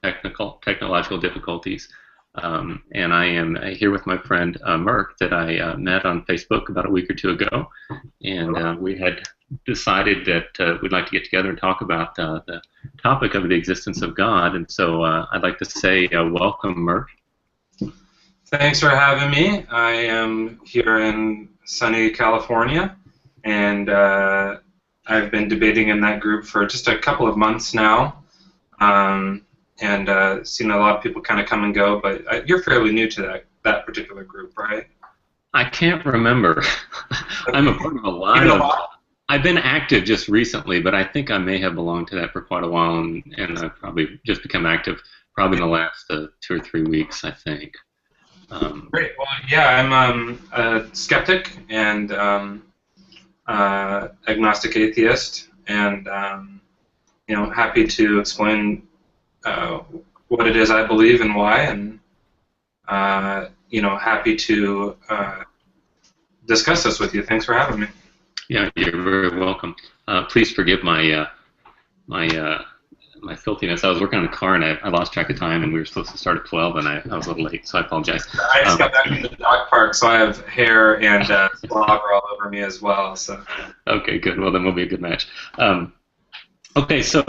technological difficulties. And I am here with my friend Merck that I met on Facebook about a week or two ago, and we had decided that we'd like to get together and talk about the topic of the existence of God. And so I'd like to say welcome, Merck. Thanks for having me. I am here in sunny California, and I've been debating in that group for just a couple of months now, and seen a lot of people kind of come and go, but you're fairly new to that particular group, right? I can't remember. I'm a part of a lot of. I've been active just recently, but I think I may have belonged to that for quite a while, and I've probably just become active probably in the last 2 or 3 weeks, I think. Great. Well, yeah, I'm a skeptic and agnostic atheist, and happy to explain what it is I believe and why, and happy to discuss this with you. Thanks for having me. Yeah, you're very welcome. Please forgive my my filthiness. I was working on the car and I lost track of time, and we were supposed to start at 12, and I was a little late, so I apologize. I just got back from the dog park, so I have hair and slobber all over me as well. So. Okay, good. Well, then we'll be a good match. Okay, so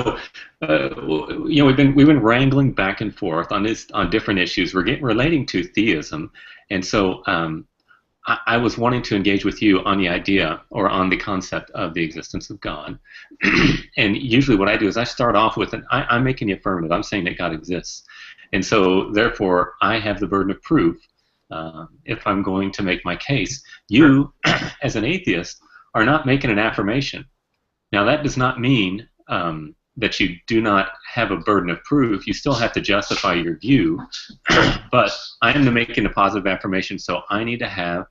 we've been wrangling back and forth on different issues relating to theism, and so I was wanting to engage with you on the idea or on the concept of the existence of God. And usually what I do is I start off with I'm making the affirmative. I'm saying that God exists. And so therefore I have the burden of proof if I'm going to make my case. You, as an atheist, are not making an affirmation. Now that does not mean that you do not have a burden of proof. You still have to justify your view. But I am making a positive affirmation, so I need to have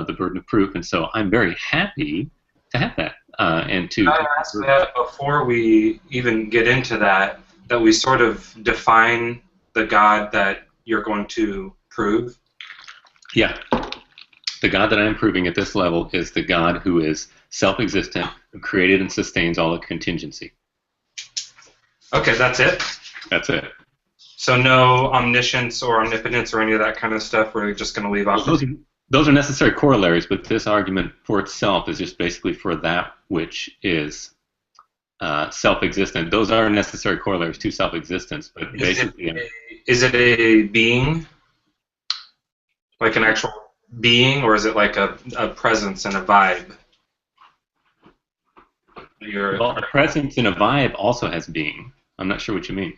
the burden of proof, and so I'm very happy to have that. And to ask that before we even get into that we sort of define the God that you're going to prove. Yeah, the God that I'm proving at this level is the God who is self-existent, who created and sustains all the contingency. Okay, that's it? That's it. So no omniscience or omnipotence or any of that kind of stuff. We're just going to leave off. Those are necessary corollaries, but this argument for itself is just basically for that which is self-existent. Those are necessary corollaries to self-existence, but basically... Is it a being? Like an actual being, or is it like a presence and a vibe? Well, a presence and a vibe also has being. I'm not sure what you mean.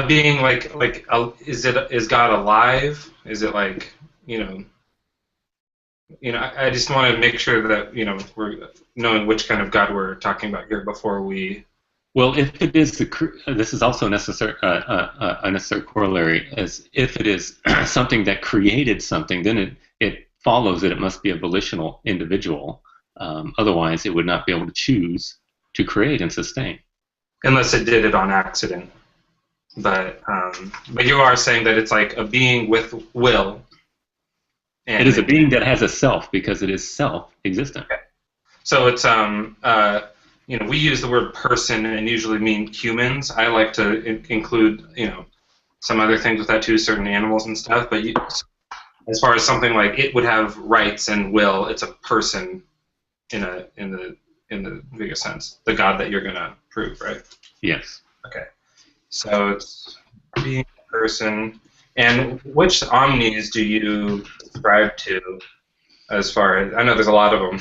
Being is God alive? Is it like... I just want to make sure that we're knowing which kind of God we're talking about here before we. Well, if it is this is also a necessary corollary, as if it is something that created something, then it follows that it must be a volitional individual. Otherwise, it would not be able to choose to create and sustain. Unless it did it on accident. But you are saying that it's like a being with will. And it is a being that has a self because it is self-existent. Okay. So it's we use the word person and usually mean humans. I like to include some other things with that too, certain animals and stuff. But as far as something like it would have rights and will, it's a person in the biggest sense. The God that you're gonna prove, right? Yes. Okay. So it's being a person. And which omnis do you subscribe to as far as, I know there's a lot of them,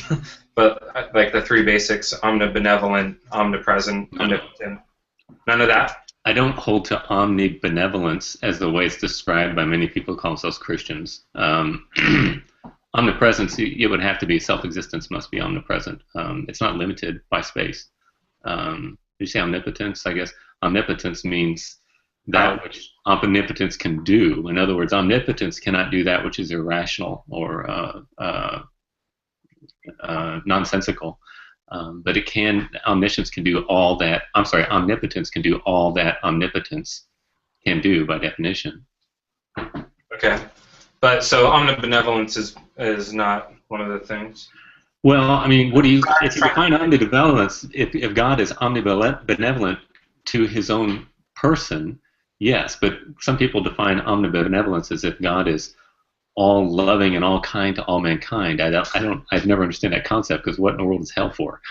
but like the three basics, omnibenevolent, omnipresent, omnipotent, none of that? I don't hold to omnibenevolence as the way it's described by many people who call themselves Christians. Omnipresence, it would have to be self-existence must be omnipresent. It's not limited by space. Did you say omnipotence? I guess omnipotence means that which omnipotence can do. In other words, omnipotence cannot do that which is irrational or nonsensical. But it can. Omniscience can do all that. I'm sorry. Omnipotence can do all that omnipotence can do by definition. Okay, but so omnibenevolence is not one of the things. Well, I mean, what do you? If you define omnibenevolence, if God is omnibenevolent to His own person, Yes, but some people define omnibenevolence as if God is all loving and all kind to all mankind. I've never understood that concept because what in the world is hell for?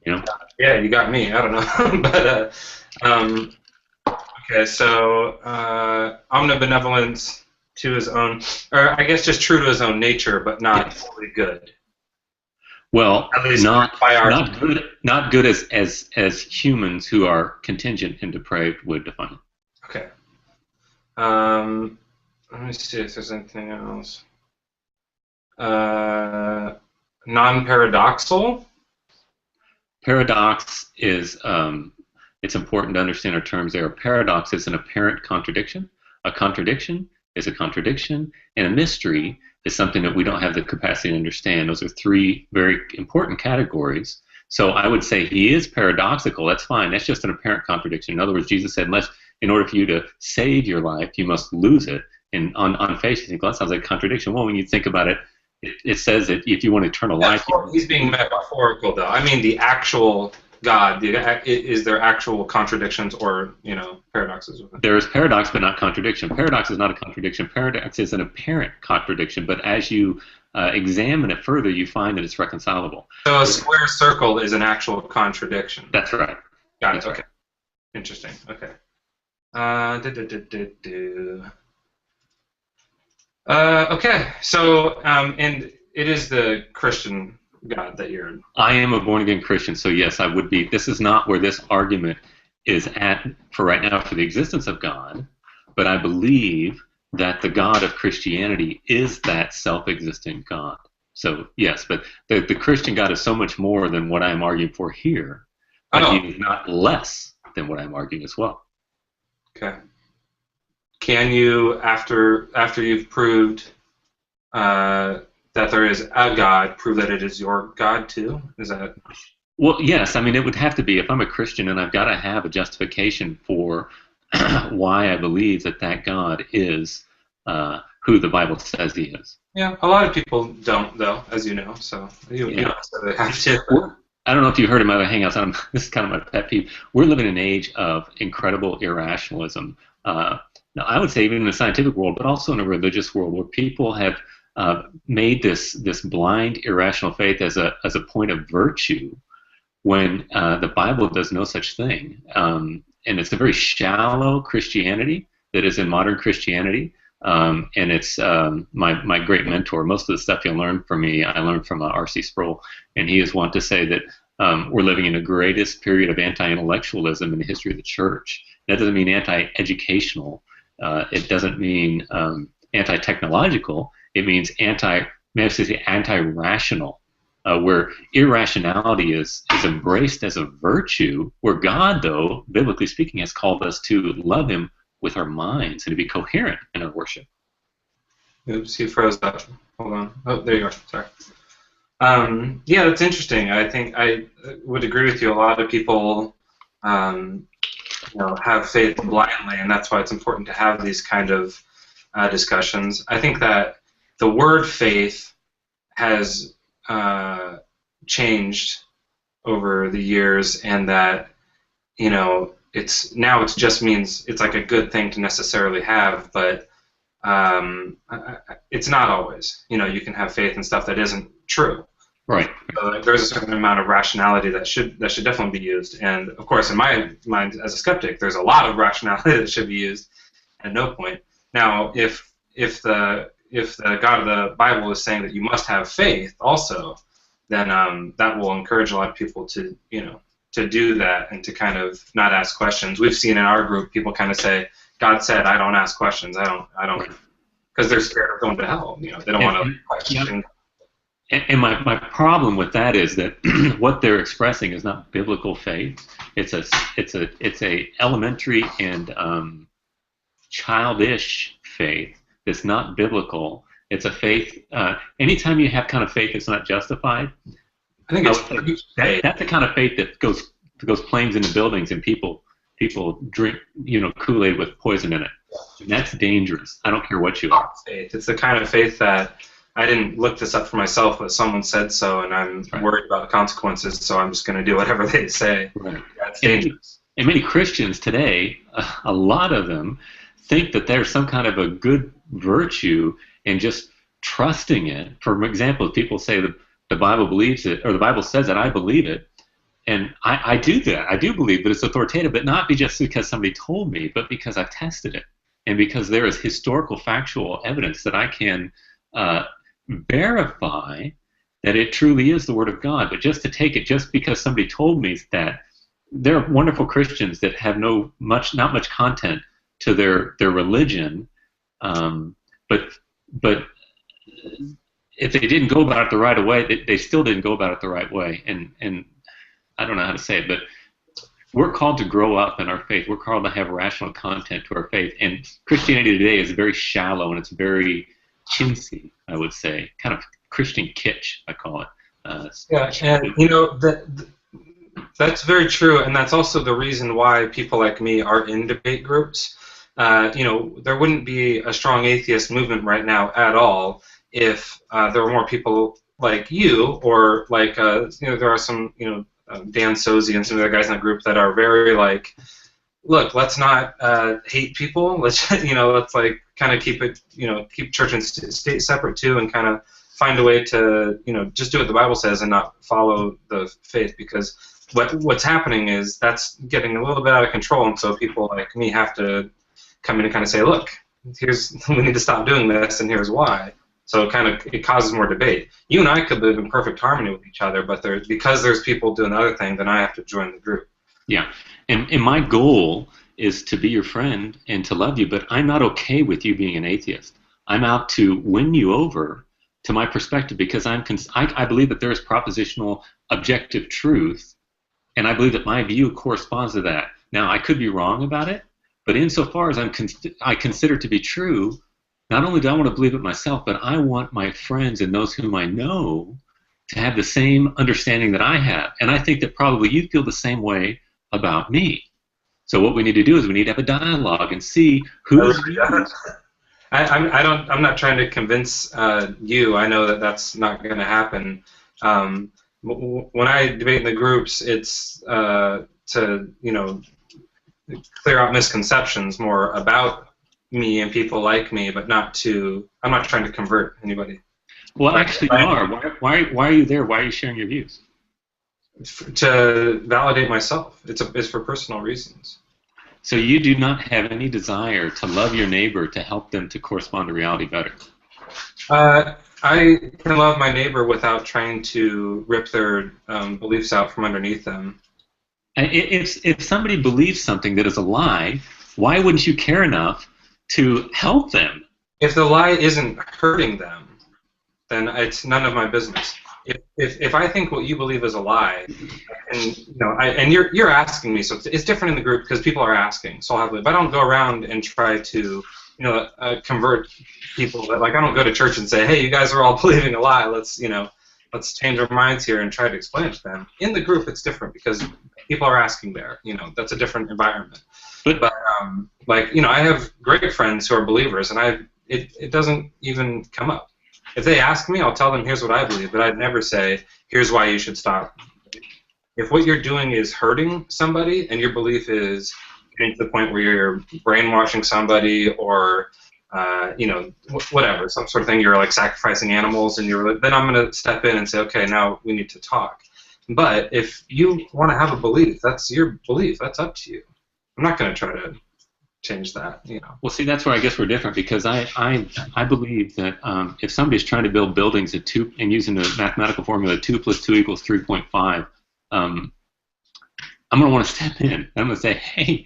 You know? Yeah, you got me. I don't know, but okay. So omnibenevolence to his own, or I guess just true to his own nature, but not Yes. fully good. Well, At least not by our not good as humans who are contingent and depraved would define it. Okay. Let me see if there's anything else. Non-paradoxal. Paradox is it's important to understand our terms there. A paradox is an apparent contradiction. A contradiction is a contradiction, and a mystery is something that we don't have the capacity to understand. Those are three very important categories. So I would say he is paradoxical. That's fine. That's just an apparent contradiction. In other words, Jesus said, unless in order for you to save your life, you must lose it. And on face, you think, well, that sounds like a contradiction. Well, when you think about it, it says that if you want eternal life, He's being metaphorical, though. I mean, the actual God. Is there actual contradictions or paradoxes with it? there is paradox, but not contradiction. Paradox is not a contradiction. Paradox is an apparent contradiction, but as you examine it further, you find that it's reconcilable. So a square circle is an actual contradiction. That's right. Got it. That's Okay. right. Interesting. Okay. Okay. So, and it is the Christian God that you're. I am a born-again Christian, so yes, I would be. This is not where this argument is at for right now for the existence of God, but I believe that the God of Christianity is that self-existent God. So yes, but the Christian God is so much more than what I'm arguing for here, but he is not less than what I'm arguing as well. Okay. Can you, after you've proved that there is a God, prove that it is your God too? Is that? Well, yes. I mean, it would have to be if I'm a Christian, and I've got to have a justification for why I believe that God is who the Bible says he is. Yeah, a lot of people don't, though, as you know. So you don't necessarily have to. I don't know if you heard in my other hangouts. This is kind of my pet peeve. We're living in an age of incredible irrationalism. Now, I would say even in the scientific world, but also in a religious world, where people have made this blind irrational faith as a point of virtue, when the Bible does no such thing, and it's a very shallow Christianity that is in modern Christianity. And it's my great mentor. Most of the stuff you'll learn from me, I learned from R.C. Sproul, and he is wont to say that we're living in the greatest period of anti-intellectualism in the history of the church. That doesn't mean anti-educational. It doesn't mean anti-technological. It means anti-rational, where irrationality is embraced as a virtue, where God, though, biblically speaking, has called us to love him with our minds and to be coherent in our worship. Oops, you froze up. Hold on. Oh, there you are. Sorry. Yeah, that's interesting. I think I would agree with you. A lot of people have faith blindly, and that's why it's important to have these kind of discussions. I think that the word faith has changed over the years, and that it's just means it's like a good thing to necessarily have, but it's not always. You can have faith in stuff that isn't true. Right. So there's a certain amount of rationality that should definitely be used, and of course, in my mind as a skeptic, there's a lot of rationality that should be used at no point. Now, if the God of the Bible is saying that you must have faith also, then that will encourage a lot of people to do that and to kind of not ask questions. We've seen in our group people kind of say, "God said I don't ask questions. I don't," because they're scared of going to hell. They don't want to question. And my problem with that is that what they're expressing is not biblical faith. It's a elementary and childish faith that's not biblical. It's a faith. Anytime you have kind of faith that's not justified, I think it's that's the kind of faith that goes planes into buildings and people drink Kool-Aid with poison in it. And that's dangerous. I don't care what you are. Faith. It's the kind of faith that I didn't look this up for myself, but someone said so, and I'm worried about the consequences, so I'm just going to do whatever they say. Right. That's dangerous. And many Christians today, a lot of them, think that there's some kind of a good virtue in just trusting it. For example, people say that the Bible believes it, or the Bible says that, I believe it. And I do that. I do believe that it's authoritative, but not just because somebody told me, but because I've tested it. And because there is historical, factual evidence that I can verify that it truly is the Word of God. But just to take it just because somebody told me that, there are wonderful Christians that have not much content to their religion, but if they didn't go about it the right way, they still didn't go about it the right way. And I don't know how to say it, but we're called to grow up in our faith. We're called to have rational content to our faith. And Christianity today is very shallow, and it's very chintzy, I would say, kind of Christian kitsch, I call it. Yeah, and you know that's very true, and that's also the reason why people like me are in debate groups. You know, there wouldn't be a strong atheist movement right now at all if there were more people like you, or like you know, there are some, you know, Dan Sozi and some of the guys in that group that are very like, look, let's not hate people. Let's let's like kind of keep it, keep church and state separate too, and kind of find a way to just do what the Bible says and not follow the faith, because what's happening is that's getting a little bit out of control, and so people like me have to come in and kind of say, look, we need to stop doing this, and here's why. So it causes more debate. You and I could live in perfect harmony with each other, but because there's people doing the other thing, then I have to join the group. Yeah, and my goal is to be your friend and to love you, but I'm not okay with you being an atheist. I'm out to win you over to my perspective, because I believe that there is propositional objective truth, and I believe that my view corresponds to that. Now, I could be wrong about it, but insofar as I consider to be true, not only do I want to believe it myself, but I want my friends and those whom I know to have the same understanding that I have. And I think that probably you feel the same way about me. So what we need to do is we need to have a dialogue and see who's I'm not trying to convince you. I know that that's not going to happen. When I debate in the groups, it's to clear out misconceptions more about me and people like me, but I'm not trying to convert anybody. Well, actually, you are. Why are you there? Why are you sharing your views? To validate myself. It's for personal reasons. So you do not have any desire to love your neighbor to help them to correspond to reality better? I can love my neighbor without trying to rip their beliefs out from underneath them. If somebody believes something that is a lie, why wouldn't you care enough to help them? If the lie isn't hurting them, then it's none of my business. If I think what you believe is a lie, and you're asking me, so it's different in the group because people are asking. So I'll but I don't go around and try to convert people. I don't go to church and say, hey, you guys are all believing a lie. Let's change our minds here and try to explain it to them. In the group, it's different because people are asking there. That's a different environment. But I have great friends who are believers, and it doesn't even come up. If they ask me, I'll tell them here's what I believe, but I'd never say here's why you should stop. If what you're doing is hurting somebody, and your belief is getting to the point where you're brainwashing somebody, or whatever, some sort of thing, you're like sacrificing animals, and then I'm going to step in and say, okay, now we need to talk. But if you want to have a belief, that's your belief. That's up to you. I'm not going to try to change that. Well, see, that's where I guess we're different, because I believe that if somebody's trying to build buildings at 2 and using the mathematical formula 2 + 2 = 3.5, I'm going to want to step in. I'm going to say, hey,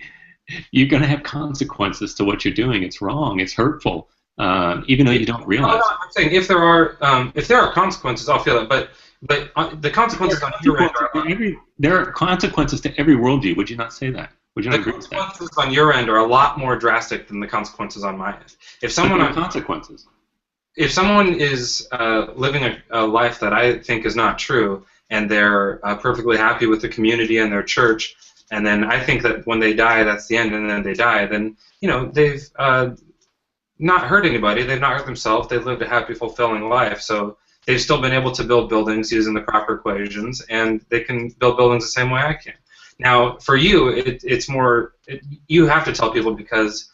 you're going to have consequences to what you're doing. It's wrong. It's hurtful, even though you don't realize. No, I'm saying if there are consequences, I'll feel it. But the consequences on your end there are consequences to every worldview. Would you not say that? Would you not agree with that? The consequences on your end are a lot more drastic than the consequences on my end. If someone is living a life that I think is not true, and they're perfectly happy with the community and their church, and then I think that when they die, that's the end, and then they die, then they've not hurt anybody, they've not hurt themselves, they've lived a happy, fulfilling life. So they've still been able to build buildings using the proper equations, and they can build buildings the same way I can. Now, for you, it's more. You have to tell people because,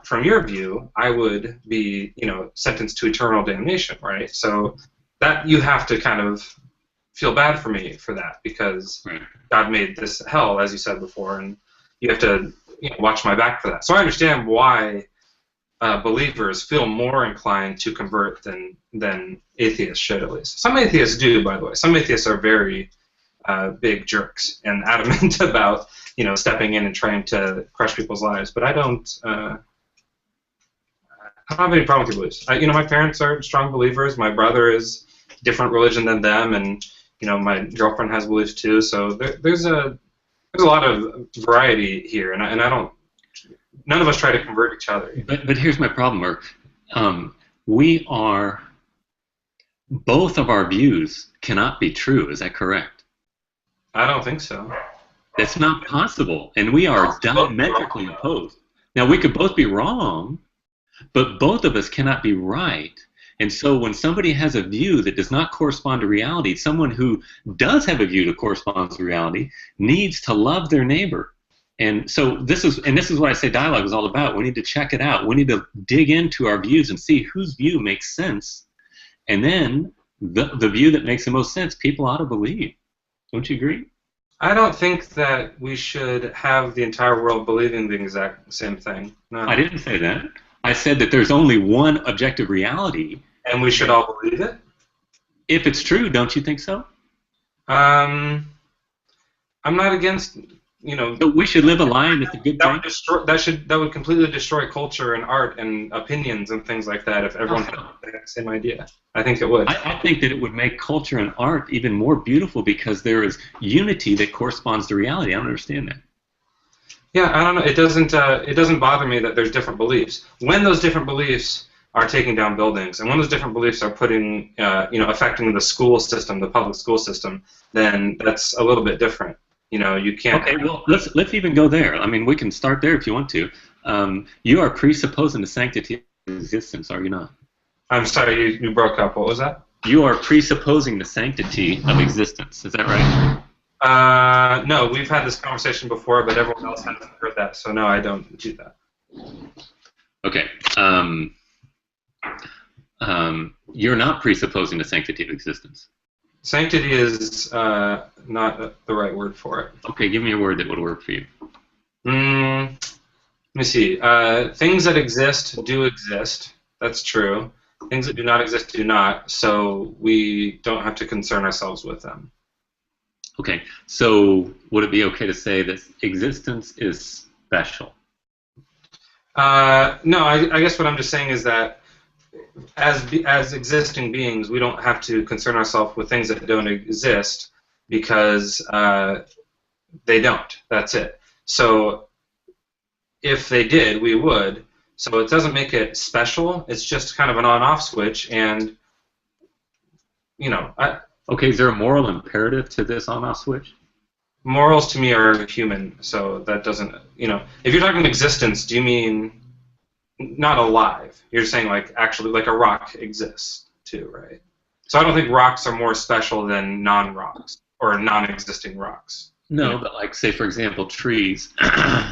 from your view, I would be, sentenced to eternal damnation, right? So that you have to kind of feel bad for me for that because Right. God made this hell, as you said before, and you have to watch my back for that. So I understand why believers feel more inclined to convert than atheists should, at least. Some atheists do, by the way. Some atheists are very big jerks and adamant about stepping in and trying to crush people's lives. But I don't have any problem with your beliefs. My parents are strong believers. My brother is different religion than them, and my girlfriend has beliefs too. So there's a lot of variety here, and I don't. None of us try to convert each other. But here's my problem, Mark. We are both of our views cannot be true. Is that correct? I don't think so. That's not possible, and we are diametrically opposed. Now we could both be wrong, but both of us cannot be right. And so when somebody has a view that does not correspond to reality, someone who does have a view that corresponds to reality needs to love their neighbor. And so this is what I say dialogue is all about. We need to check it out. We need to dig into our views and see whose view makes sense. And then the view that makes the most sense, people ought to believe. Don't you agree? I don't think that we should have the entire world believing the exact same thing. No. I didn't say that. I said that there's only one objective reality. And we should all believe it? If it's true, don't you think so? I'm not against, But we should live a lie and it's a good thing. That would completely destroy culture and art and opinions and things like that if everyone had the same idea. I think it would. I think that it would make culture and art even more beautiful because there is unity that corresponds to reality. I don't understand that. Yeah, I don't know. It doesn't bother me that there's different beliefs. When those different beliefs are taking down buildings, and when those different beliefs are affecting the school system, the public school system, then that's a little bit different. You can't. Okay, well, let's even go there. I mean, we can start there if you want to. You are presupposing the sanctity of existence, are you not? I'm sorry, you broke up. What was that? You are presupposing the sanctity of existence. Is that right? No, we've had this conversation before, but everyone else hasn't heard that, so no, I don't do that. Okay. You're not presupposing the sanctity of existence. Sanctity is not the right word for it. Okay, give me a word that would work for you. Let me see. Things that exist do exist. That's true. Things that do not exist do not, so we don't have to concern ourselves with them. Okay, so would it be okay to say that existence is special? No, I guess what I'm just saying is that as existing beings, we don't have to concern ourselves with things that don't exist because they don't. That's it. So if they did, we would. So it doesn't make it special. It's just kind of an on-off switch, and Okay, is there a moral imperative to this on-off switch? morals to me are human. So that doesn't. If you're talking existence, do you mean not alive? You're saying like actually like a rock exists too, right? So I don't think rocks are more special than non-rocks or non-existing rocks. No, but like say for example, trees.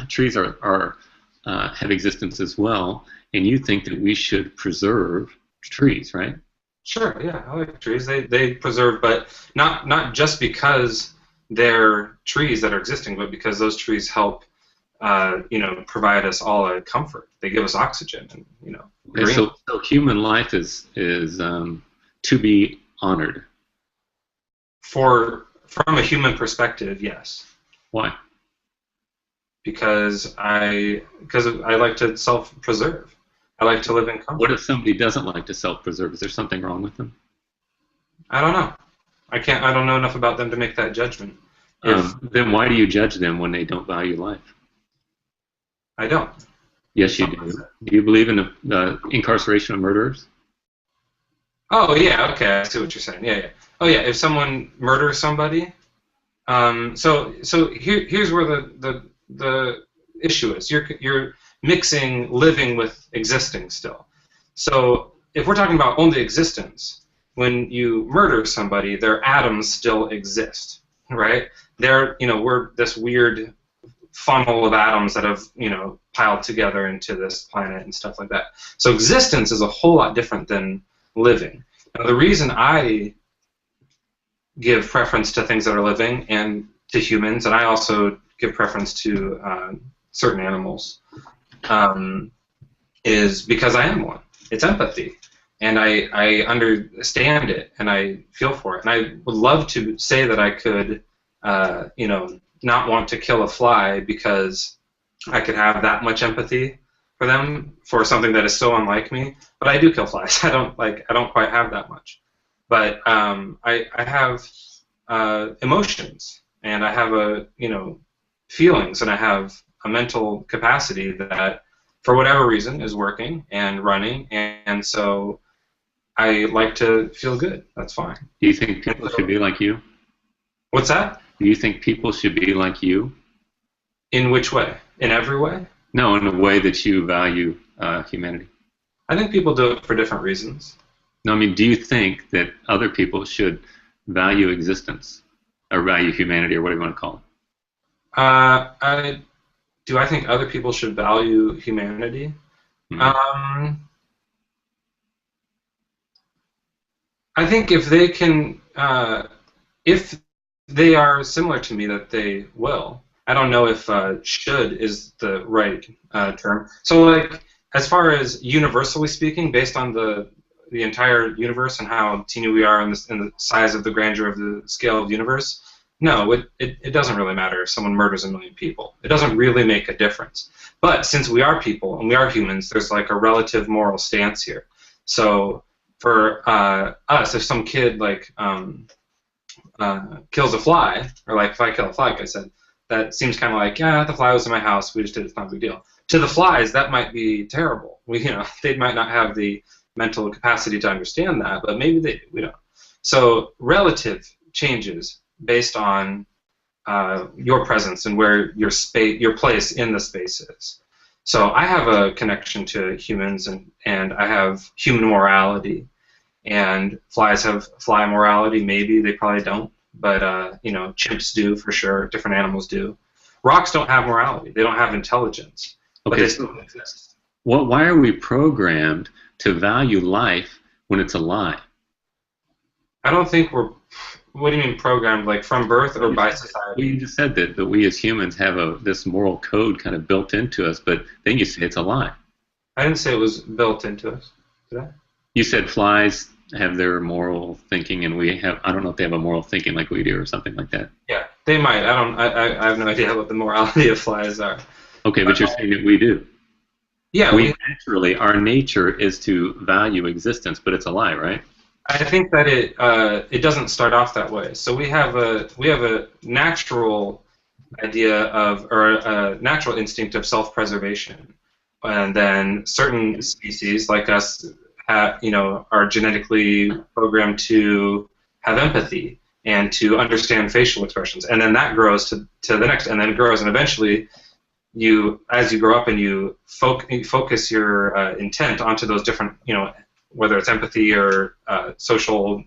Trees are have existence as well, and you think that we should preserve trees, right? Sure, yeah, I like trees. They preserve, but not just because they're trees that are existing, but because those trees help, provide us all a comfort. They give us oxygen, and Okay, so human life is to be honored. from a human perspective, yes. Why? Because I like to self-preserve. I like to live in comfort. What if somebody doesn't like to self-preserve? Is there something wrong with them? I don't know. I don't know enough about them to make that judgment. Then why do you judge them when they don't value life? I don't. Yes, you do. Do you believe in the incarceration of murderers? Oh yeah, okay, I see what you're saying. Yeah. Oh yeah, if someone murders somebody, so here's where the issue is. You're mixing living with existing still. So if we're talking about only existence, when you murder somebody, their atoms still exist, right? we're this weird funnel of atoms that have, piled together into this planet and stuff like that. So existence is a whole lot different than living. Now, the reason I give preference to things that are living and to humans, and I also give preference to certain animals, is because I am one. It's empathy. And I understand it, and I feel for it. And I would love to say that I could, not want to kill a fly because I could have that much empathy for them for something that is so unlike me. But I do kill flies. I don't quite have that much. But I have emotions, and I have feelings, and I have a mental capacity that, for whatever reason, is working and running, and so I like to feel good. That's fine. Do you think people should be like you? What's that? Do you think people should be like you? In which way? In every way? No, in a way that you value humanity. I think people do it for different reasons. No, I mean, do you think that other people should value existence or value humanity or whatever you want to call it? I think other people should value humanity? Mm-hmm. I think if they can, if they are similar to me, that they will. I don't know if should is the right term. So, like, as far as universally speaking, based on the entire universe and how teeny we are in the size of the grandeur of the scale of the universe, no, it doesn't really matter if someone murders 1 million people. It doesn't really make a difference. But since we are people and we are humans, there's like a relative moral stance here. So for us, if some kid kills a fly, or like if I kill a fly, like I said, that seems kind of like, yeah, the fly was in my house, we just did it, it's not a big deal. To the flies, that might be terrible. They might not have the mental capacity to understand that, but maybe they do. We don't. So relative changes based on your presence and where your place in the space is. So I have a connection to humans, and I have human morality, and flies have fly morality. Maybe they probably don't, but chimps do for sure. Different animals do. Rocks don't have morality. They don't have intelligence, but they still exist. Well, why are we programmed to value life when it's a lie? I don't think we're. What do you mean programmed? Like from birth or by society? Well, you just said that we as humans have this moral code kind of built into us, but then you say it's a lie. I didn't say it was built into us. Did I? You said flies have their moral thinking, and we have. I don't know if they have a moral thinking like we do, or something like that. Yeah, they might. I have no idea what the morality of flies are. Okay, but you're saying that we do. Yeah, we naturally, our nature is to value existence, but it's a lie, right? I think that it doesn't start off that way. So we have a natural idea of, or a natural instinct of self-preservation, and then certain species like us are genetically programmed to have empathy and to understand facial expressions, and then that grows to the next, and then it grows, and eventually as you grow up and you focus your intent onto those different, whether it's empathy or social,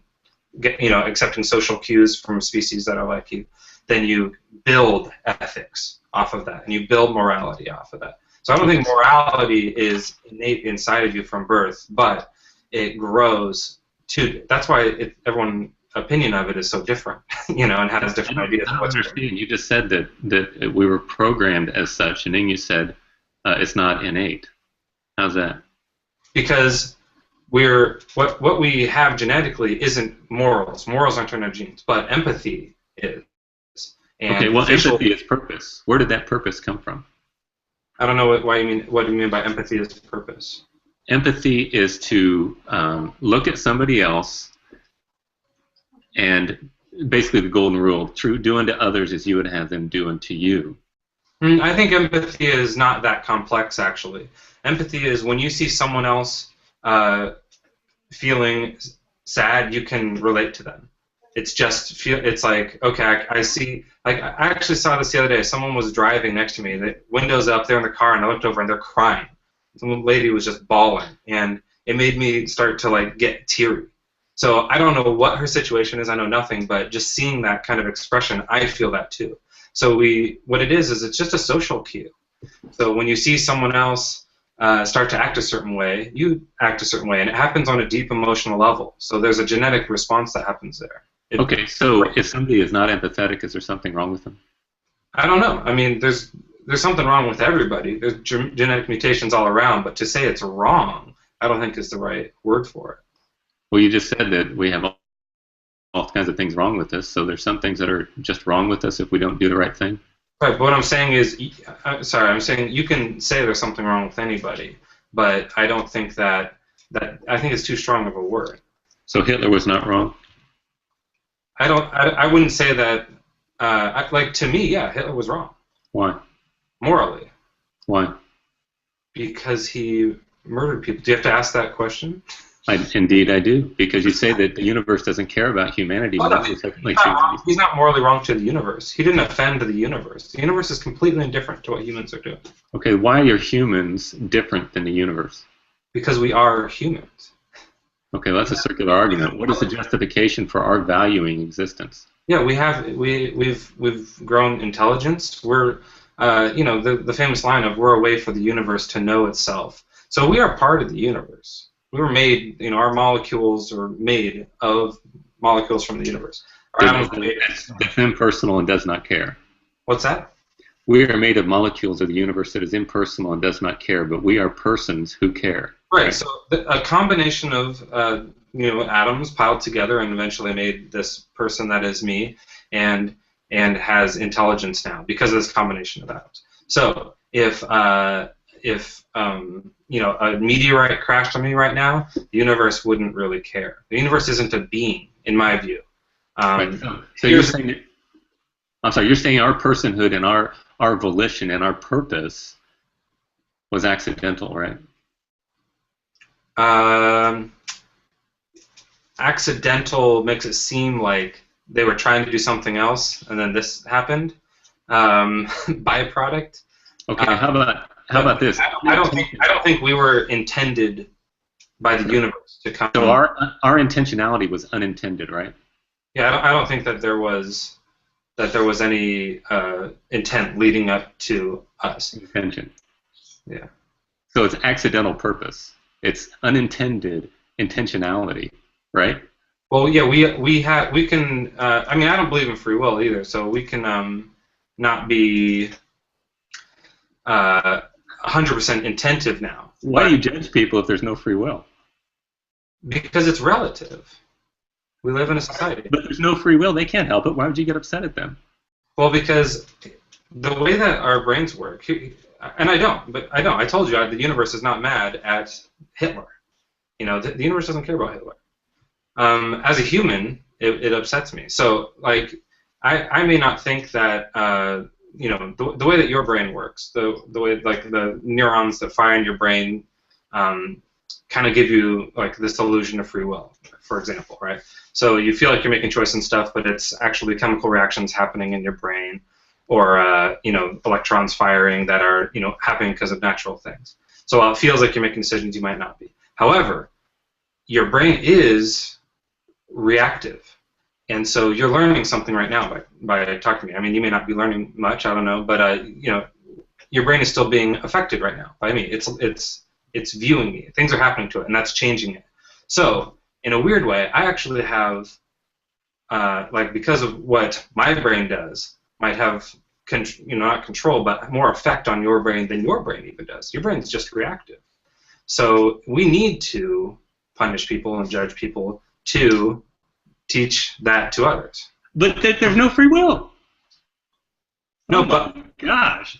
accepting social cues from species that are like you, then you build ethics off of that, and you build morality off of that. So I don't think morality is innate inside of you from birth, but it grows to. That's why everyone's opinion of it is so different, and has different ideas. I don't understand. You just said that we were programmed as such, and then you said it's not innate. How's that? Because what we have genetically isn't morals. Morals aren't in our genes, but empathy is. And okay, well, empathy is purpose. Where did that purpose come from? I don't know what do you mean by empathy is purpose? Empathy is to look at somebody else, and basically the golden rule: do unto others as you would have them do unto you. I think empathy is not that complex, actually. Empathy is when you see someone else feeling sad, you can relate to them. It's just it's like, okay, I see. Like, I actually saw this the other day. Someone was driving next to me. The windows up, they're in the car, and I looked over, and they're crying. Some lady was just bawling, and it made me start to get teary. So I don't know what her situation is. I know nothing, but just seeing that kind of expression, I feel that too. So what it is it's just a social cue. So when you see someone else start to act a certain way, you act a certain way, and it happens on a deep emotional level. So there's a genetic response that happens there. Okay, so if somebody is not empathetic, is there something wrong with them? I don't know. I mean, there's something wrong with everybody. There's genetic mutations all around, but to say it's wrong, I don't think is the right word for it. Well, you just said that we have all kinds of things wrong with us, so there's some things that are just wrong with us if we don't do the right thing. Right, but what I'm saying is, I'm saying you can say there's something wrong with anybody, but I don't think that I think it's too strong of a word. So Hitler was not wrong? I wouldn't say that, like, to me, yeah, Hitler was wrong. Why? Morally. Why? Because he murdered people. Do you have to ask that question? Indeed I do, because you say that the universe doesn't care about humanity. He's not morally wrong to the universe. He didn't offend the universe. The universe is completely indifferent to what humans are doing. Okay, why are humans different than the universe? Because we are humans. Okay, well, that's a circular argument. What is the justification for our valuing existence? Yeah, we've grown intelligence. We're the famous line of "we're a way for the universe to know itself." So we are part of the universe. We were made, our molecules are made of molecules from the universe. That's impersonal and does not care. What's that? We are made of molecules of the universe that is impersonal and does not care, but we are persons who care. Right, so a combination of atoms piled together and eventually made this person that is me and has intelligence now because of this combination of atoms. So if a meteorite crashed on me right now, the universe wouldn't really care. The universe isn't a being, in my view. Right. So you're saying, you're saying our personhood and our volition and our purpose was accidental, right? Accidental makes it seem like they were trying to do something else, and then this happened. Byproduct. Okay. How about this? I don't think we were intended by the universe to come. So our intentionality was unintended, right? Yeah, I don't think that there was any intent leading up to us. Intention. Yeah. So it's accidental purpose. It's unintended intentionality, right? Well, yeah, we can. I mean, I don't believe in free will either, so we can not be 100% intentive now. Why do you judge people if there's no free will? Because it's relative. We live in a society. But there's no free will. They can't help it. Why would you get upset at them? Well, because the way that our brains work, and I don't. I told you the universe is not mad at Hitler. The universe doesn't care about Hitler. As a human, it upsets me. So, like, I may not think that the way that your brain works, the way like the neurons that fire in your brain kind of give you like this illusion of free will, for example, right? So you feel like you're making choice and stuff, but it's actually chemical reactions happening in your brain, or electrons firing that are happening because of natural things. So while it feels like you're making decisions, you might not be. However, your brain is reactive. And so you're learning something right now by talking to me. I mean, you may not be learning much, I don't know, but your brain is still being affected right now by me. It's viewing me. Things are happening to it, and that's changing it. So in a weird way, I actually have, because of what my brain does, might have not control, but more effect on your brain than your brain even does. Your brain's just reactive. So we need to punish people and judge people to teach that to others. But there's no free will. No, oh but gosh.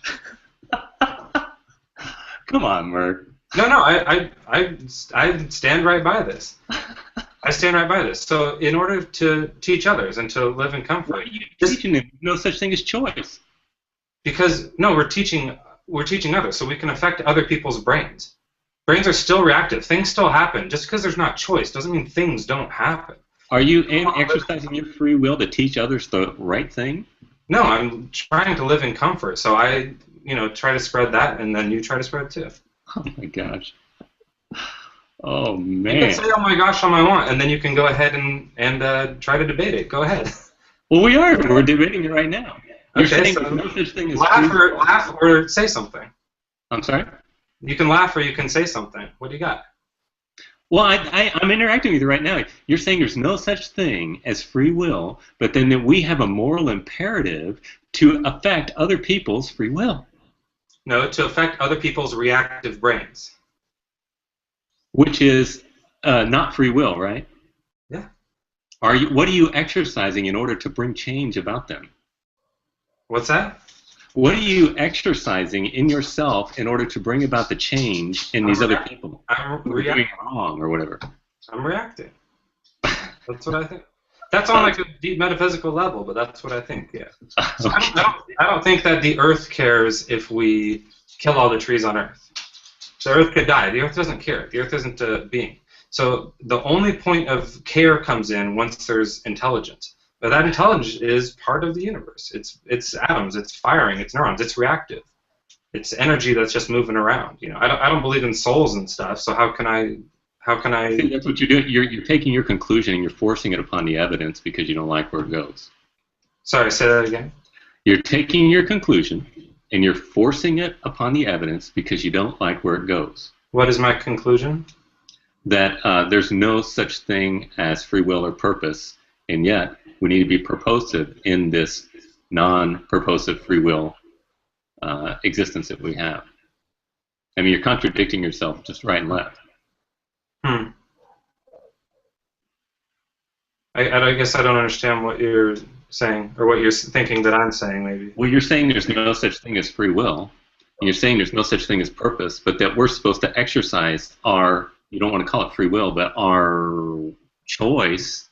Come on, Merck. No, I stand right by this. I stand right by this. So in order to teach others and to live in comfort, why are you teaching them? No such thing as choice. Because no, we're teaching others, so we can affect other people's brains. Brains are still reactive. Things still happen. Just because there's not choice doesn't mean things don't happen. Are you exercising your free will to teach others the right thing? No, I'm trying to live in comfort. So I, try to spread that, and then you try to spread it too. Oh my gosh. Oh You can man. say, "Oh my gosh," all I want, and then you can go ahead and try to debate it. Go ahead. Well, we are. We're debating it right now. You're Okay, saying so there's no such thing as free. laugh or say something. I'm sorry. You can laugh or you can say something. What do you got? Well, I'm interacting with you right now. You're saying there's no such thing as free will, but then that we have a moral imperative to affect other people's free will, No, to affect other people's reactive brains. which is not free will, right? Yeah. What are you exercising in order to bring change about them? What's that? What are you exercising in yourself in order to bring about the change in these other people who are doing wrong or whatever? I'm reacting. That's what I think. That's on like a deep metaphysical level, but that's what I think. Yeah. So I don't think that the Earth cares if we kill all the trees on Earth. The Earth could die. The Earth doesn't care. The Earth isn't a being. So the only point of care comes in once there's intelligence. But that intelligence is part of the universe. It's atoms. It's firing. It's neurons. It's reactive. It's energy that's just moving around. You know, I don't believe in souls and stuff. So how can I? See, that's what you're doing. You're taking your conclusion and you're forcing it upon the evidence because you don't like where it goes. Sorry, say that again. You're taking your conclusion and you're forcing it upon the evidence because you don't like where it goes. What is my conclusion? That there's no such thing as free will or purpose, and yet we need to be purposive in this non-purposive free will existence that we have. I mean, you're contradicting yourself just right and left. I guess I don't understand what you're saying, or what you're thinking that I'm saying, maybe. Well, you're saying there's no such thing as free will, and you're saying there's no such thing as purpose, but that we're supposed to exercise our, you don't want to call it free will, but our choice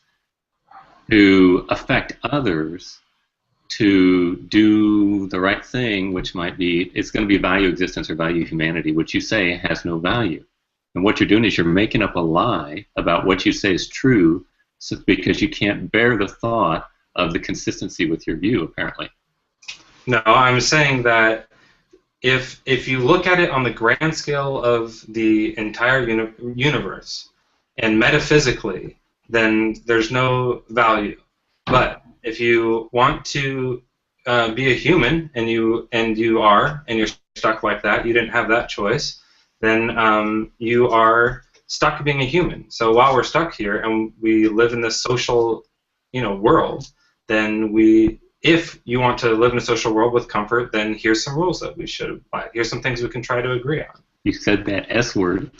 to affect others to do the right thing, which might be, it's going to be value existence or value humanity, which you say has no value. And what you're doing is you're making up a lie about what you say is true because you can't bear the thought of the consistency with your view, apparently. No, I'm saying that if you look at it on the grand scale of the entire universe and metaphysically, then there's no value. But if you want to be a human and you're stuck like that, you didn't have that choice, then you are stuck being a human. So while we're stuck here and we live in this social, world, then if you want to live in a social world with comfort, then here's some rules that we should apply. Here's some things we can try to agree on. You said that S word.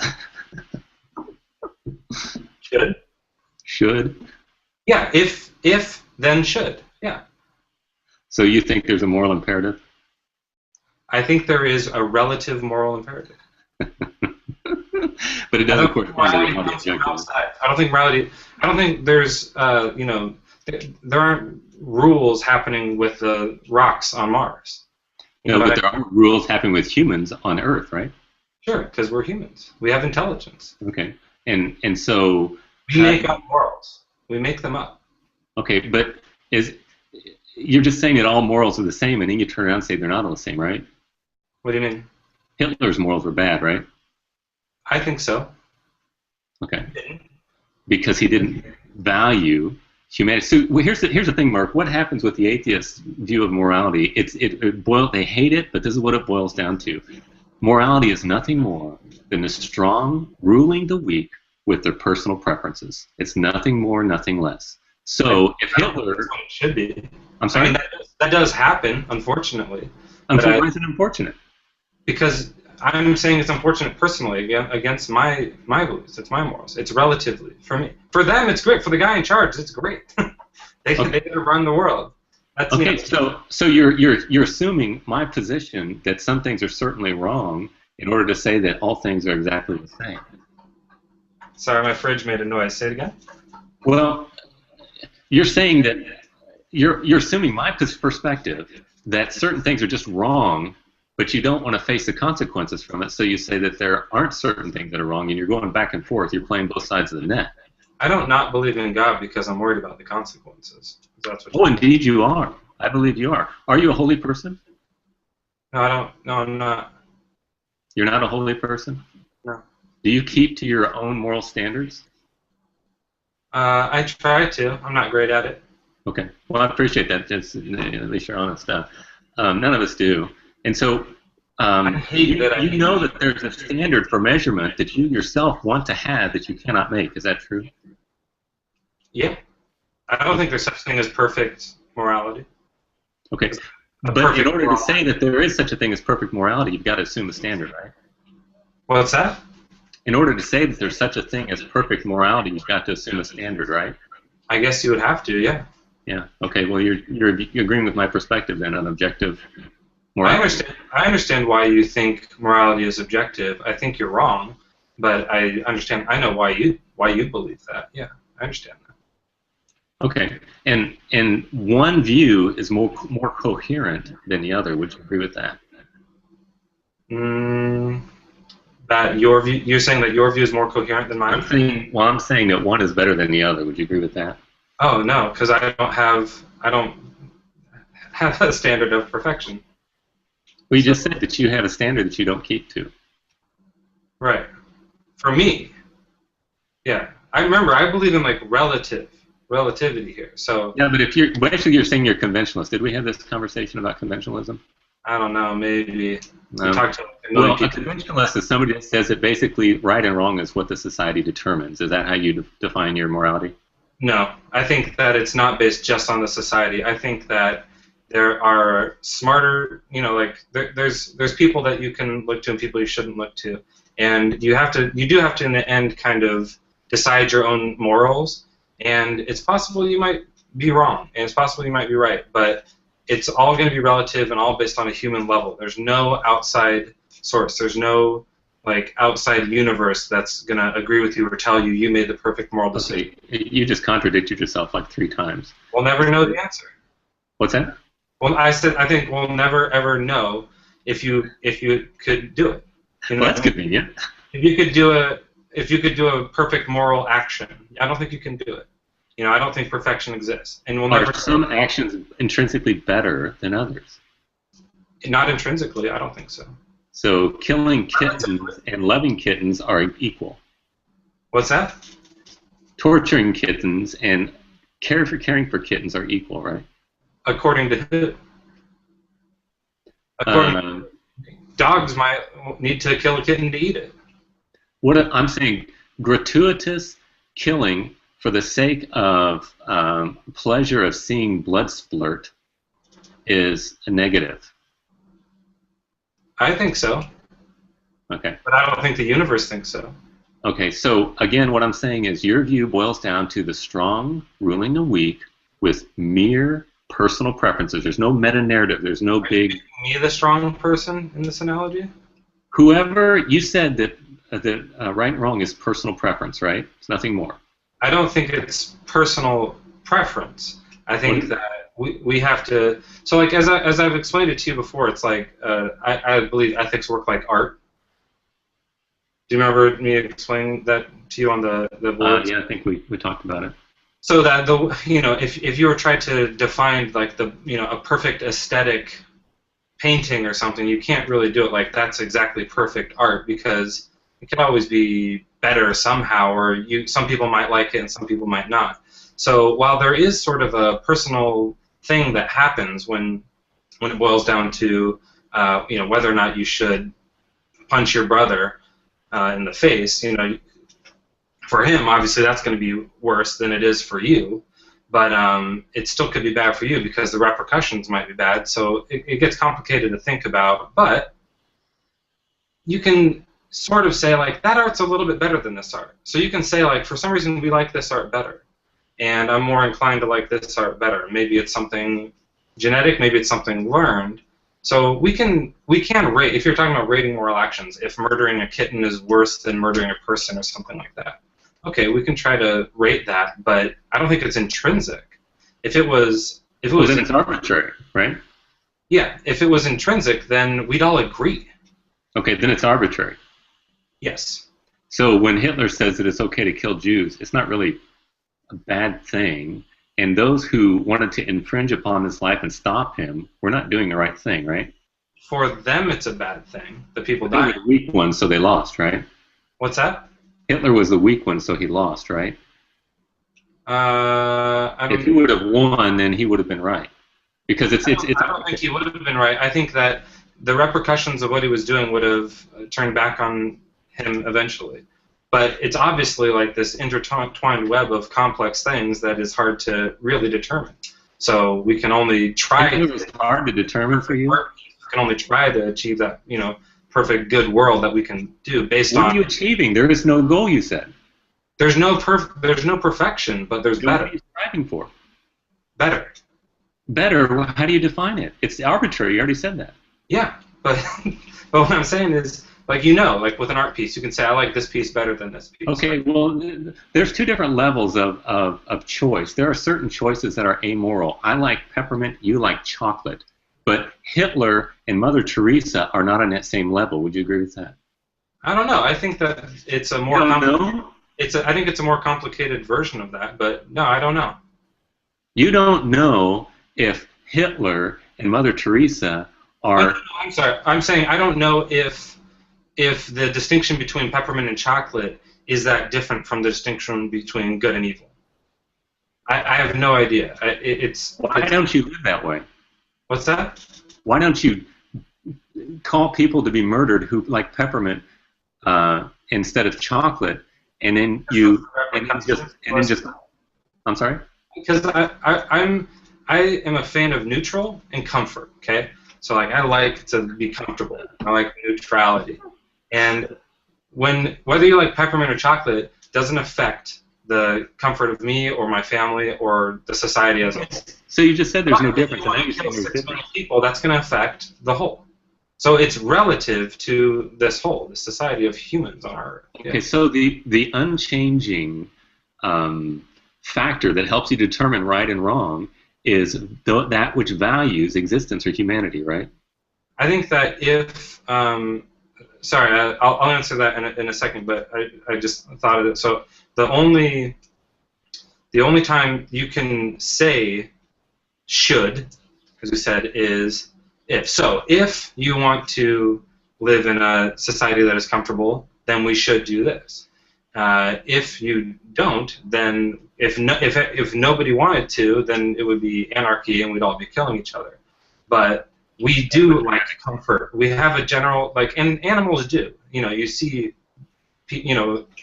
Should? Should. Yeah, if then should. Yeah. So you think there's a moral imperative? I think there is a relative moral imperative. But it doesn't correspond to reality objectively. I don't think there's, there aren't rules happening with the rocks on Mars. No, but there are rules happening with humans on Earth, right? Sure, because we're humans. We have intelligence. Okay, and so we make up morals. We make them up. Okay, but you're just saying that all morals are the same, and then you turn around and say they're not all the same, right? What do you mean? Hitler's morals were bad, right? I think so. Okay. Because he didn't value humanity. So here's the thing, Mark. What happens with the atheist view of morality? They hate it, but this is what it boils down to. Morality is nothing more than the strong ruling the weak with their personal preferences. It's nothing more, nothing less. So if Hitler, that's what it should be. I'm sorry. I mean, that does happen, unfortunately. Why is it unfortunate? Because I'm saying it's unfortunate personally against my beliefs. It's my morals. It's relatively for me. For them, it's great. For the guy in charge, it's great. They run the world. That's okay. So you're assuming my position that some things are certainly wrong in order to say that all things are exactly the same. Sorry, my fridge made a noise. Say it again. Well, you're saying that you're assuming my perspective that certain things are just wrong, but you don't want to face the consequences from it, so you say that there aren't certain things that are wrong, and you're going back and forth. You're playing both sides of the net. I don't not believe in God because I'm worried about the consequences. That's what indeed you are. I believe you are. Are you a holy person? No, I don't. No, I'm not. You're not a holy person? No. Do you keep to your own moral standards? I try to. I'm not great at it. Okay. Well, I appreciate that. That's, at least you're honest. None of us do. And so I hate that. you know that there's a standard for measurement that you yourself want to have that you cannot make. Is that true? Yeah. I don't think there's such thing as perfect morality. Okay. But in order to say that there is such a thing as perfect morality, you've got to assume a standard, right? What's that? In order to say that there's such a thing as perfect morality, you've got to assume a standard, right? I guess you would have to, yeah. Yeah. Okay. Well, you're agreeing with my perspective then on objective morality. I understand why you think morality is objective. I think you're wrong, but I understand. I know why you believe that. Yeah, I understand that. Okay. And one view is more coherent than the other. Would you agree with that? That your view, you're saying that your view is more coherent than mine? I'm saying that one is better than the other. Would you agree with that? Oh no, because I don't have a standard of perfection. Well, you just said that you have a standard that you don't keep to. Right. For me. Yeah. I remember. I believe in like relativity here. So. Yeah, but actually you're saying you're conventionalist. Did we have this conversation about conventionalism? I don't know. Maybe. No. Talk to a million people. A conventionalist is somebody that says that basically right and wrong is what the society determines. Is that how you define your morality? No, I think that it's not based just on the society. I think that there are smarter, like there's people that you can look to and people you shouldn't look to, and you do have to in the end kind of decide your own morals. And it's possible you might be wrong, and it's possible you might be right, but it's all going to be relative and all based on a human level. There's no outside source. There's no outside universe that's going to agree with you or tell you you made the perfect moral decision. Okay. You just contradicted yourself like 3 times. We'll never know the answer. What's that? Well, I think we'll never ever know if you could do it. Well, that's convenient. If you could do a perfect moral action, I don't think you can do it. I don't think perfection exists, and we'll never. Are some actions intrinsically better than others? Not intrinsically, I don't think so. So killing kittens and loving kittens are equal. What's that? Torturing kittens and caring for kittens are equal, right? According to who? Dogs might need to kill a kitten to eat it. What I'm saying, gratuitous killing for the sake of pleasure of seeing blood splurt is a negative. I think so. Okay. But I don't think the universe thinks so. Okay, so again, what I'm saying is your view boils down to the strong ruling the weak with mere personal preferences. There's no meta-narrative. There's no big... Me the strong person in this analogy? Whoever, you said that right and wrong is personal preference, right? It's nothing more. I don't think it's personal preference. I think that we have to. So, like as I've explained it to you before, it's like I believe ethics work like art. Do you remember me explaining that to you on the board? Yeah, I think we talked about it. So that if you were trying to define like a perfect aesthetic painting or something, you can't really do it like that's exactly perfect art because it can always be better somehow, or some people might like it and some people might not. So while there is sort of a personal thing that happens when it boils down to whether or not you should punch your brother in the face, for him obviously that's going to be worse than it is for you, but it still could be bad for you because the repercussions might be bad. So it gets complicated to think about, but you can sort of say like that art's a little bit better than this art. So you can say like for some reason we like this art better, and I'm more inclined to like this art better. Maybe it's something genetic, maybe it's something learned. So we can rate, if you're talking about rating moral actions, if murdering a kitten is worse than murdering a person or something like that. Okay, we can try to rate that, but I don't think it's intrinsic. If it was then it's arbitrary, right? Yeah, if it was intrinsic, then we'd all agree. Okay, then it's arbitrary. Yes. So when Hitler says that it's okay to kill Jews, it's not really a bad thing. And those who wanted to infringe upon his life and stop him were not doing the right thing, right? For them, it's a bad thing. The people They died. were the weak ones, so they lost, right? What's that? Hitler was the weak one, so he lost, right? If he would have won, then he would have been right. Because I don't think he would have been right. I think that the repercussions of what he was doing would have turned back on him eventually. But it's obviously like this intertwined web of complex things that is hard to really determine. So we can only try. It was hard to determine for you. We can only try to achieve that, perfect good world that we can do based on. What are you achieving? There is no goal, you said. There's no perfection, but there's better. What are you striving for? Better. Better? How do you define it? It's arbitrary. You already said that. Yeah, but what I'm saying is, like with an art piece, you can say, I like this piece better than this piece. Okay, well, there's two different levels of choice. There are certain choices that are amoral. I like peppermint, you like chocolate. But Hitler and Mother Teresa are not on that same level. Would you agree with that? I don't know. I think that it's a more I think it's a more complicated version of that, but no, I don't know. You don't know if Hitler and Mother Teresa are... No, I'm sorry. I'm saying I don't know if the distinction between peppermint and chocolate is that different from the distinction between good and evil. I have no idea. Why don't you live that way? What's that? Why don't you call people to be murdered who like peppermint instead of chocolate, and then just I'm sorry? Because I am a fan of neutral and comfort. Okay, so I like to be comfortable. I like neutrality, and whether you like peppermint or chocolate doesn't affect the comfort of me or my family or the society as a whole. So you just said there's no difference. When you kill 6 million people, that's going to affect the whole. So it's relative to this whole, the society of humans on Earth. Okay, so the unchanging factor that helps you determine right and wrong is that which values existence or humanity, right? I think that if sorry, I'll answer that in a second, but I just thought of it. So the only time you can say should, as we said, is if. So if you want to live in a society that is comfortable, then we should do this. If you don't, then if nobody wanted to, then it would be anarchy and we'd all be killing each other. But we do like comfort. We have a general, and animals do. You see,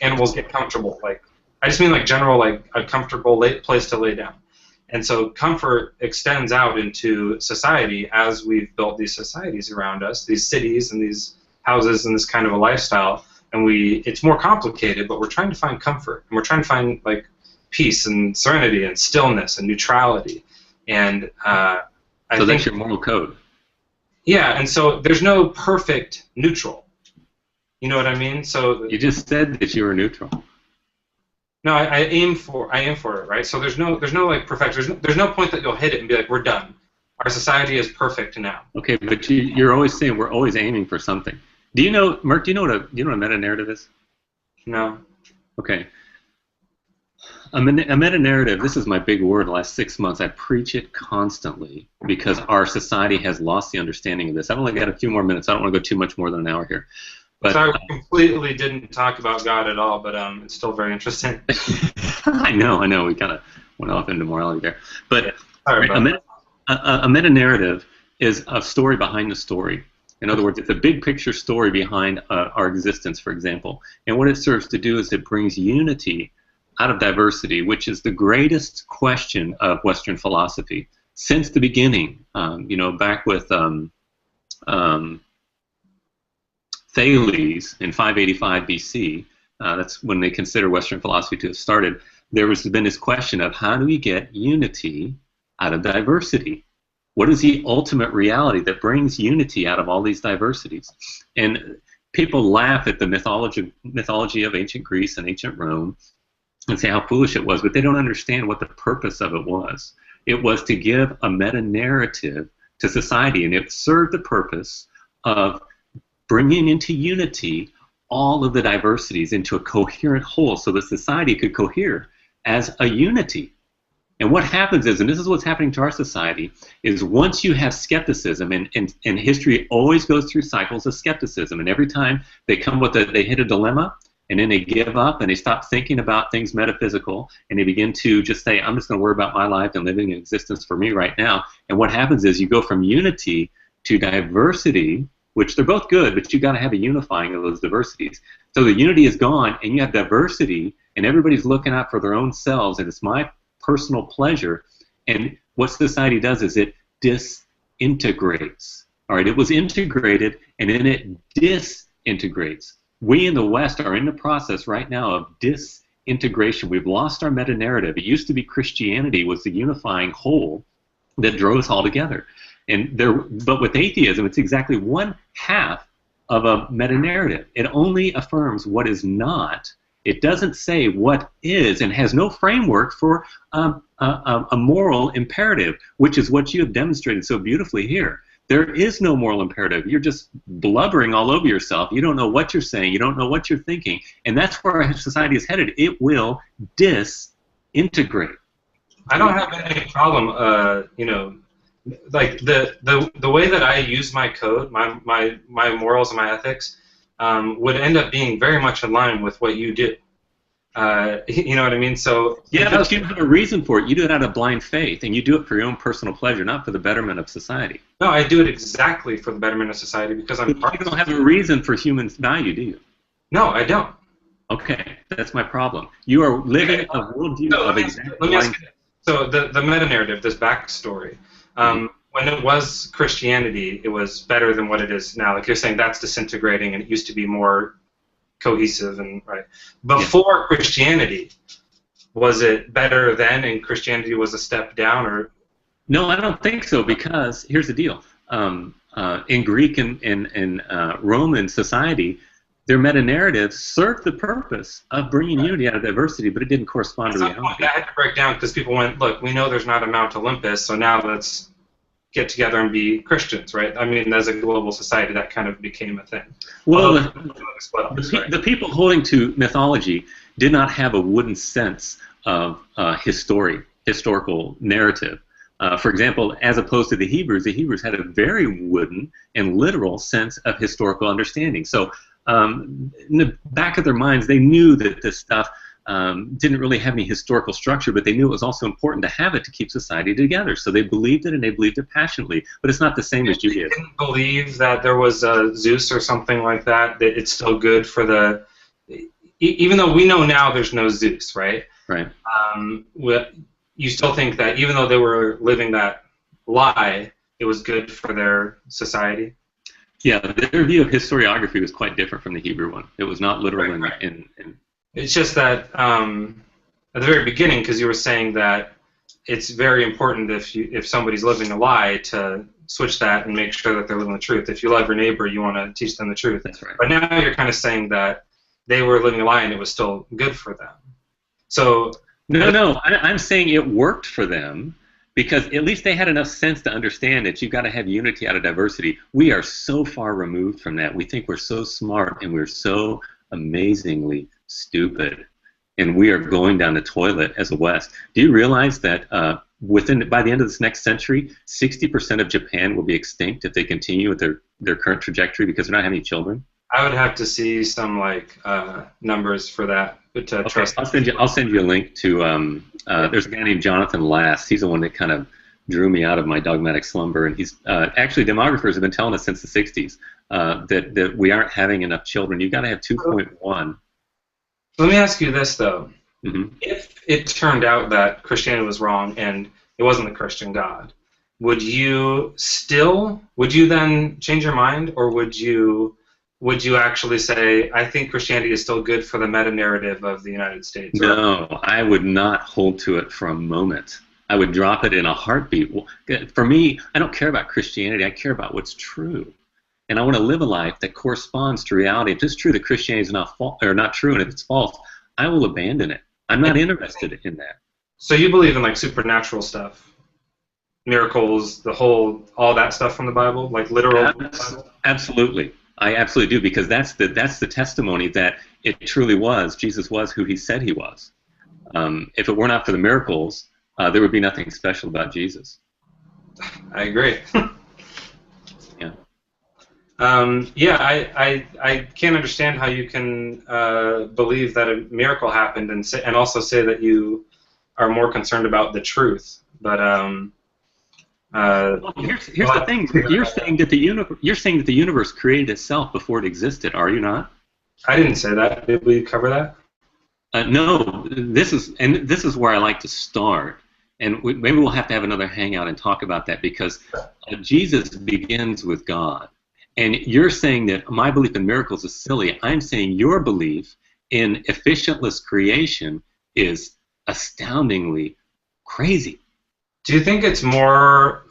animals get comfortable. I just mean general, a comfortable place to lay down. And so comfort extends out into society as we've built these societies around us, these cities and these houses and this kind of a lifestyle. And it's more complicated, but we're trying to find comfort. And we're trying to find, peace and serenity and stillness and neutrality. And I think that's your moral code. Yeah, and so there's no perfect neutral. You know what I mean? So you just said that you were neutral. No, I aim for it, right? So there's no perfection. There's no point that you'll hit it and be like, we're done. Our society is perfect now. Okay, but you're always saying we're always aiming for something. Do you know, Merck? Do you know what a meta-narrative is? No. Okay. A meta-narrative, this is my big word the last 6 months. I preach it constantly because our society has lost the understanding of this. I've only got a few more minutes. I don't want to go too much more than an hour here. But, so I completely didn't talk about God at all, but it's still very interesting. I know. We kind of went off into morality there. But yeah, sorry about a meta-narrative is a story behind the story. In other words, it's a big picture story behind our existence, for example. And what it serves to do is it brings unity out of diversity, which is the greatest question of Western philosophy since the beginning. Back with Thales in 585 BC, that's when they consider Western philosophy to have started. There has been this question of how do we get unity out of diversity? What is the ultimate reality that brings unity out of all these diversities? And people laugh at the mythology of ancient Greece and ancient Rome and say how foolish it was, but they don't understand what the purpose of it was. It was to give a meta-narrative to society, and it served the purpose of bringing into unity all of the diversities into a coherent whole so that society could cohere as a unity. And what happens is, and this is what's happening to our society, is once you have skepticism, and history always goes through cycles of skepticism, and every time they hit a dilemma, And then they give up and they stop thinking about things metaphysical, and they begin to just say, I'm just going to worry about my life and living in existence for me right now. And what happens is you go from unity to diversity, which they're both good, but you got to have a unifying of those diversities. So the unity is gone, and you have diversity, and everybody's looking out for their own selves, and it's my personal pleasure. And what society does is it disintegrates. All right, it was integrated, and then it disintegrates. We in the West are in the process right now of disintegration. We've lost our meta-narrative. It used to be Christianity was the unifying whole that drove us all together. But with atheism, it's exactly one half of a meta-narrative. It only affirms what is not. It doesn't say what is, and has no framework for a moral imperative, which is what you have demonstrated so beautifully here. There is no moral imperative. You're just blubbering all over yourself. You don't know what you're saying. You don't know what you're thinking. And that's where our society is headed. It will disintegrate. I don't have any problem, you know, like the way that I use my code, my morals and my ethics, would end up being very much in line with what you do. You know what I mean? So yeah, but you have a reason for it. You do it out of blind faith, and you do it for your own personal pleasure, not for the betterment of society. No, I do it exactly for the betterment of society because I'm. You don't have a reason for human value, do you? No, I don't. Okay, that's my problem. You are living a worldview of exactly. Let me ask you. So the meta narrative, this backstory. When it was Christianity, it was better than what it is now. Like you're saying, that's disintegrating, and it used to be more cohesive and right. Before Christianity, was it better then, and Christianity was a step down, or? No, I don't think so. Because here's the deal: in Greek and Roman society, their meta-narratives served the purpose of bringing unity out of diversity, but it didn't correspond to reality. That had to break down because people went, look, we know there's not a Mount Olympus, so now let's get together and be Christians, right? I mean, as a global society, that kind of became a thing. Well, the people holding to mythology did not have a wooden sense of historical narrative. For example, as opposed to the Hebrews had a very wooden and literal sense of historical understanding. So in the back of their minds, they knew that this stuff didn't really have any historical structure, but they knew it was also important to have it to keep society together. So they believed it, and they believed it passionately. But it's not the same as Judaism. They didn't believe that there was a Zeus or something like that, that it's still good for the... Even though we know now there's no Zeus, right? Right. You still think that even though they were living that lie, it was good for their society? Yeah, their view of historiography was quite different from the Hebrew one. It was not literal in It's just that at the very beginning, because you were saying that it's very important if somebody's living a lie to switch that and make sure that they're living the truth. If you love your neighbor, you want to teach them the truth. That's right. But now you're kind of saying that they were living a lie and it was still good for them. So no, I'm saying it worked for them because at least they had enough sense to understand that you've got to have unity out of diversity. We are so far removed from that. We think we're so smart and we're so amazingly stupid, and we are going down the toilet as a West. Do you realize that by the end of this next century, 60% of Japan will be extinct if they continue with their current trajectory because they're not having children? I would have to see some numbers for that. But trust. I'll send you a link to. There's a guy named Jonathan Last. He's the one that kind of drew me out of my dogmatic slumber, and he's actually demographers have been telling us since the 60s that we aren't having enough children. You've got to have 2.1. Let me ask you this though: Mm-hmm. If it turned out that Christianity was wrong and it wasn't the Christian God, would you then change your mind, or would you actually say, I think Christianity is still good for the meta-narrative of the United States? No, I would not hold to it for a moment. I would drop it in a heartbeat. For me, I don't care about Christianity. I care about what's true. And I want to live a life that corresponds to reality. If it's true that Christianity is not true, and if it's false, I will abandon it. I'm not interested in that. So you believe in like supernatural stuff? Miracles, all that stuff from the Bible? Like literal Bible? Absolutely. I absolutely do, because that's the testimony that it truly was. Jesus was who he said he was. If it were not for the miracles, there would be nothing special about Jesus. I agree. Yeah. Yeah, I can't understand how you can believe that a miracle happened and also say that you are more concerned about the truth. But Well, here's the thing. You're saying that the universe created itself before it existed. Are you not? I didn't say that. Did we cover that? No. This is where I like to start. And maybe we'll have to have another hangout and talk about that because Jesus begins with God. And you're saying that my belief in miracles is silly. I'm saying your belief in efficientless creation is astoundingly crazy. Do you think it's more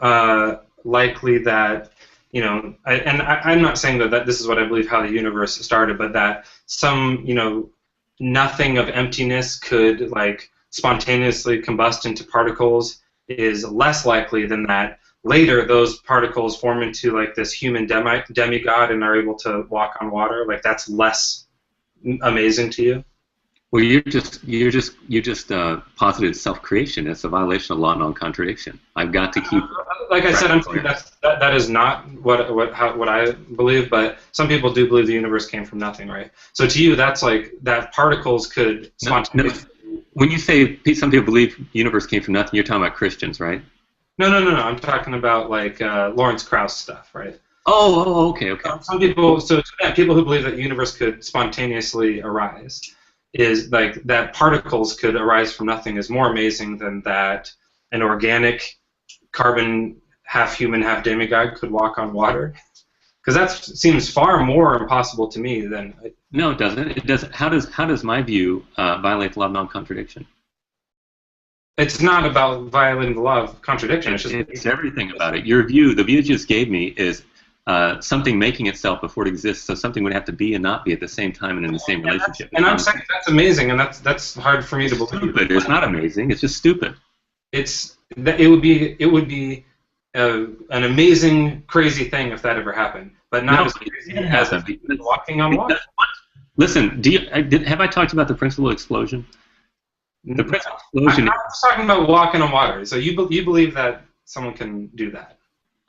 likely that, I'm not saying that this is what I believe how the universe started, but that some, nothing of emptiness could like spontaneously combust into particles is less likely than that later those particles form into like this human demigod and are able to walk on water? Like that's less amazing to you? Well, you just posited self-creation. It's a violation of law of non-contradiction. I've got to keep. Like I said, I'm saying that is not what I believe, but some people do believe the universe came from nothing, right? So to you, that's like that particles could spontaneously. No. When you say some people believe the universe came from nothing, you're talking about Christians, right? No. I'm talking about like Lawrence Krauss stuff, right? Oh, okay. Some people, people who believe that the universe could spontaneously arise, is like that particles could arise from nothing is more amazing than that an organic carbon half human half demigod could walk on water, because that seems far more impossible to me than. No, it doesn't. It doesn't. How does my view violate the law of non-contradiction? It's not about violating the law of contradiction. It's everything about it. Your view, the view you just gave me, is something making itself before it exists. So something would have to be and not be at the same time and in the same relationship. And I'm saying that's amazing, and that's hard for me to believe. Stupid. It's not amazing. It's just stupid. It would be an amazing, crazy thing if that ever happened, but not as crazy as walking on water. Listen, have I talked about the principal explosion? The principal explosion. I'm not talking about walking on water. So you believe that someone can do that?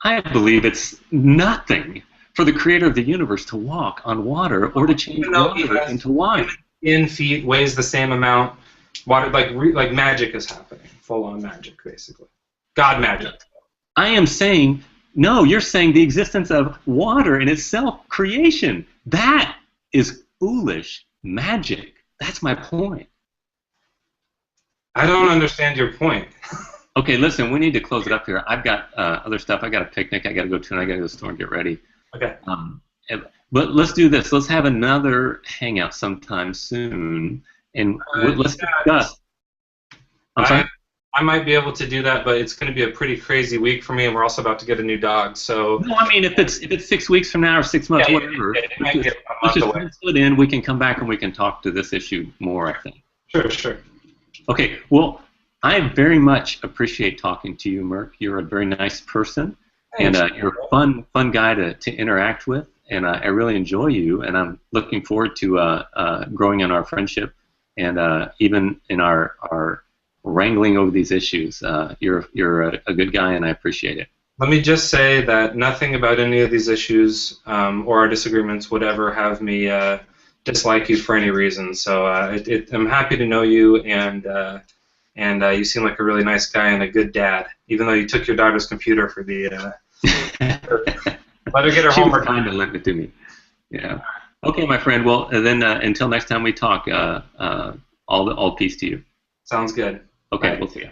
I believe it's nothing for the creator of the universe to walk on water or to change water into wine. In feet weighs the same amount. Water, like magic is happening. Full-on magic, basically. God magic. I am saying, no, you're saying the existence of water in itself, creation. That is foolish magic. That's my point. I don't understand your point. Okay, listen, we need to close it up here. I've got other stuff. I got a picnic I got to go to, and I got to go to the store and get ready. Okay. But let's do this. Let's have another hangout sometime soon, and let's discuss. I'm sorry? I might be able to do that, but it's going to be a pretty crazy week for me, and we're also about to get a new dog. So. No, I mean if it's 6 weeks from now or 6 months, whatever. Let's just pencil it in. We can come back and we can talk to this issue more, I think. Sure. Okay. Well, I very much appreciate talking to you, Merck. You're a very nice person, and you're a fun guy to interact with, and I really enjoy you, and I'm looking forward to growing in our friendship, and even in our wrangling over these issues. You're a good guy, and I appreciate it. Let me just say that nothing about any of these issues or our disagreements would ever have me dislike you for any reason. So I'm happy to know you, and you seem like a really nice guy and a good dad, even though you took your daughter's computer for the. Let her get her homework. She was kind to lend it to me. Yeah. Okay, my friend. Well, then until next time we talk, all peace to you. Sounds good. Okay, Bye. We'll see you.